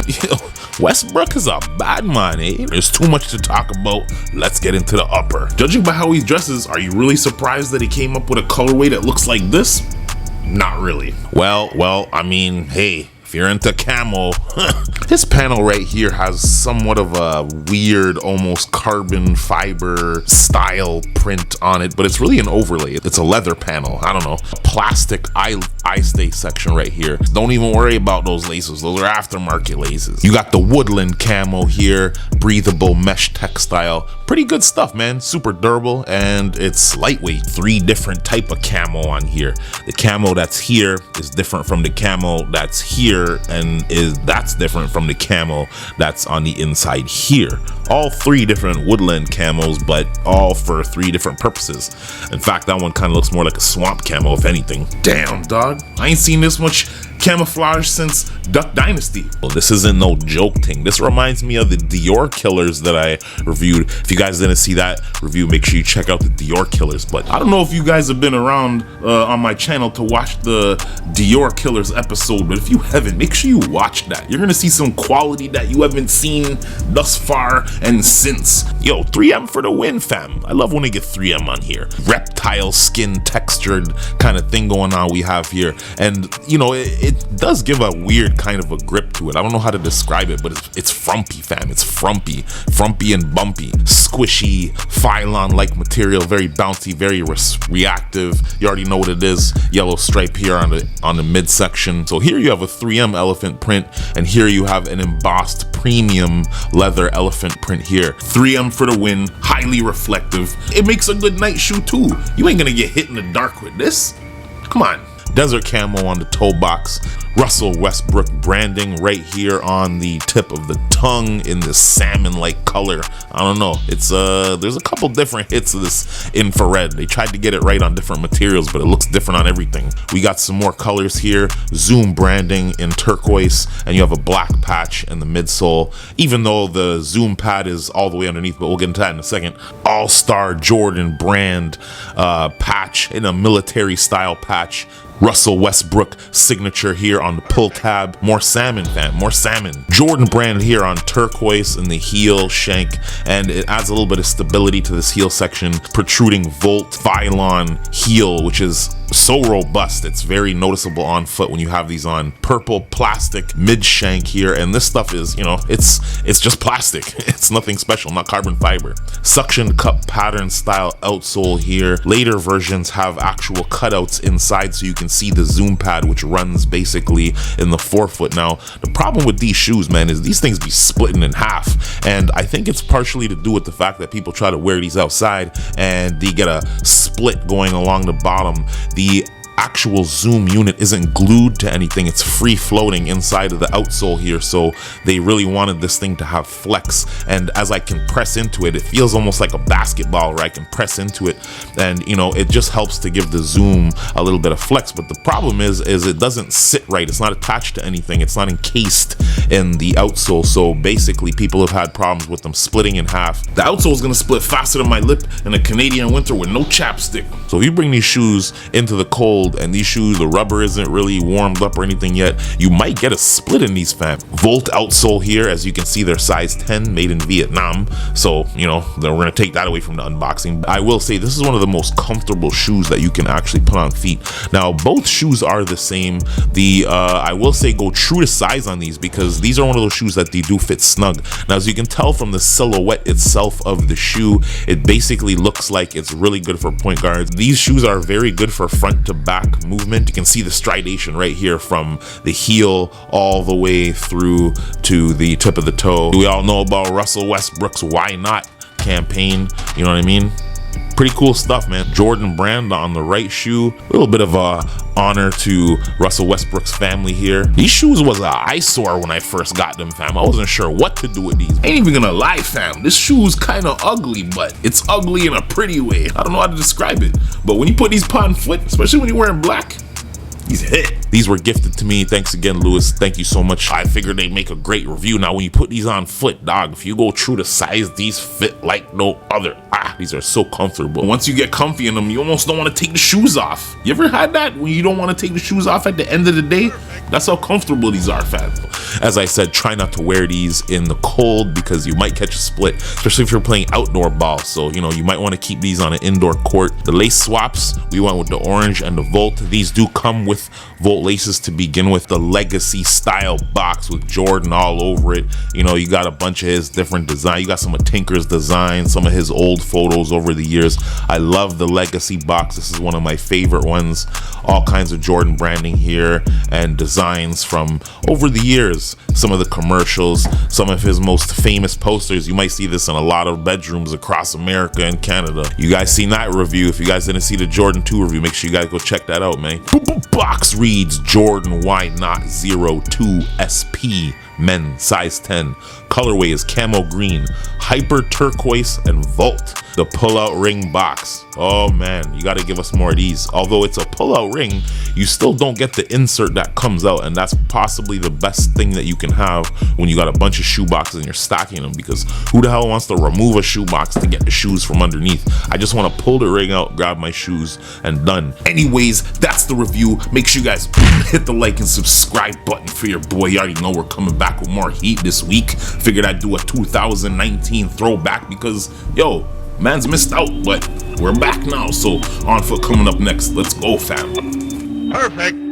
Yo, Westbrook is a bad man, eh? There's too much to talk about. Let's get into the upper. Judging by how he dresses, are you really surprised that he came up with a colorway that looks like this? Not really. Well, I mean, hey, if you're into camo, this panel right here has somewhat of a weird, almost carbon fiber style print on it, but it's really an overlay. It's a leather panel. I don't know. A plastic eye stay section right here. Don't even worry about those laces. Those are aftermarket laces. You got the woodland camo here, breathable mesh textile. Pretty good stuff, man. Super durable, and it's lightweight. 3 different type of camo on here. The camo that's here is different from the camo that's here, and that's different from the camo that's on the inside here. All 3 different woodland camos, but all for 3 different purposes. In fact, that one kind of looks more like a swamp camo, if anything. Damn, dog. I ain't seen this much camouflage since Duck Dynasty. Well, this isn't no joke thing. This reminds me of the Dior killers that I reviewed. If you guys didn't see that review, make sure you check out the Dior killers. But I don't know if you guys have been around on my channel to watch the Dior killers episode, but if you haven't, make sure you watch that. You're gonna see some quality that you haven't seen thus far and since. Yo, 3M for the win, fam. I love when they get 3M on here. Reptile skin textured kind of thing going on we have here. And you know, it does give a weird kind of a grip to it. I don't know how to describe it, but it's frumpy, fam. It's frumpy and bumpy, squishy, Phylon-like material, very bouncy, very reactive. You already know what it is. Yellow stripe here on the midsection. So here you have a 3M elephant print, and here you have an embossed premium leather elephant print here. 3M for the win, highly reflective. It makes a good night shoe too. You ain't gonna get hit in the dark with this. Come on. Desert camo on the toe box. Russell Westbrook branding right here on the tip of the tongue in this salmon-like color. I don't know. It's there's a couple different hits of this infrared. They tried to get it right on different materials, but it looks different on everything. We got some more colors here. Zoom branding in turquoise, and you have a black patch in the midsole. Even though the Zoom pad is all the way underneath, but we'll get into that in a second. All-Star Jordan brand patch in a military style patch. Russell Westbrook signature here on the pull tab. More salmon, fam, more salmon. Jordan brand here on turquoise in the heel shank, and it adds a little bit of stability to this heel section. Protruding Volt Phylon heel, which is so robust. It's very noticeable on foot when you have these on. Purple plastic mid shank here, and this stuff is, you know, it's just plastic. It's nothing special, not carbon fiber. Suction cup pattern style outsole here. Later versions have actual cutouts inside so you can see the zoom pad, which runs basically in the forefoot. Now, the problem with these shoes, man, is these things be splitting in half, and I think it's partially to do with the fact that people try to wear these outside and they get a split going along the bottom. The actual zoom unit isn't glued to anything. It's free floating inside of the outsole here, so they really wanted this thing to have flex, and as I can press into it, it feels almost like a basketball where I can press into it, and you know, it just helps to give the zoom a little bit of flex. But the problem is it doesn't sit right. It's not attached to anything. It's not encased in the outsole, so basically people have had problems with them splitting in half. The outsole is going to split faster than my lip in a Canadian winter with no chapstick. So if you bring these shoes into the cold, and these shoes, the rubber isn't really warmed up or anything yet, you might get a split in these, fam. Volt outsole here, as you can see, they're size 10, made in Vietnam, so you know, we're gonna take that away from the unboxing. I will say this is one of the most comfortable shoes that you can actually put on feet. Now, both shoes are the same. I will say go true to size on these, because these are one of those shoes that they do fit snug. Now, as you can tell from the silhouette itself of the shoe, it basically looks like it's really good for point guards. These shoes are very good for front to back movement. You can see the stridation right here from the heel all the way through to the tip of the toe. We all know about Russell Westbrook's Why Not campaign, you know what I mean? Pretty cool stuff, man. Jordan brand on the right shoe. A little bit of a honor to Russell Westbrook's family here. These shoes was an eyesore when I first got them, fam. I wasn't sure what to do with these. I ain't even gonna lie, fam. This shoe's kind of ugly, but it's ugly in a pretty way. I don't know how to describe it. But when you put these on foot, especially when you're wearing black, he's hit. These were gifted to me. Thanks again, Lewis. Thank you so much. I figured they'd make a great review. Now, when you put these on foot, dog, if you go true to size, these fit like no other. These are so comfortable. Once you get comfy in them, you almost don't want to take the shoes off. You ever had that when you don't want to take the shoes off at the end of the day? That's how comfortable these are, fam. As I said, try not to wear these in the cold because you might catch a split, especially if you're playing outdoor ball. So, you know, you might want to keep these on an indoor court. The lace swaps, we went with the orange and the Volt. These do come with Volt laces to begin with. The legacy style box with Jordan all over it. You know, you got a bunch of his different design. You got some of Tinker's design, some of his old photos over the years. I love the legacy box. This is one of my favorite ones. All kinds of Jordan branding here and designs from over the years. Some of the commercials, some of his most famous posters. You might see this in a lot of bedrooms across America and Canada. You guys seen that review. If you guys didn't see the Jordan 2 review, make sure you guys go check that out, man. Box reads Jordan Why Not 02 SP Men size 10. Colorway is camo green, hyper turquoise, and Volt. The pull-out ring box. Oh man, you gotta give us more of these. Although it's a pull-out ring, you still don't get the insert that comes out, and that's possibly the best thing that you can have when you got a bunch of shoe boxes and you're stacking them, because who the hell wants to remove a shoe box to get the shoes from underneath? I just want to pull the ring out, grab my shoes, and done. Anyways, that's the review. Make sure you guys hit the like and subscribe button for your boy. You already know we're coming back with more heat this week. Figured I'd do a 2019 throwback because, yo, man's missed out, but we're back now. So on foot coming up next. Let's go, fam. Perfect.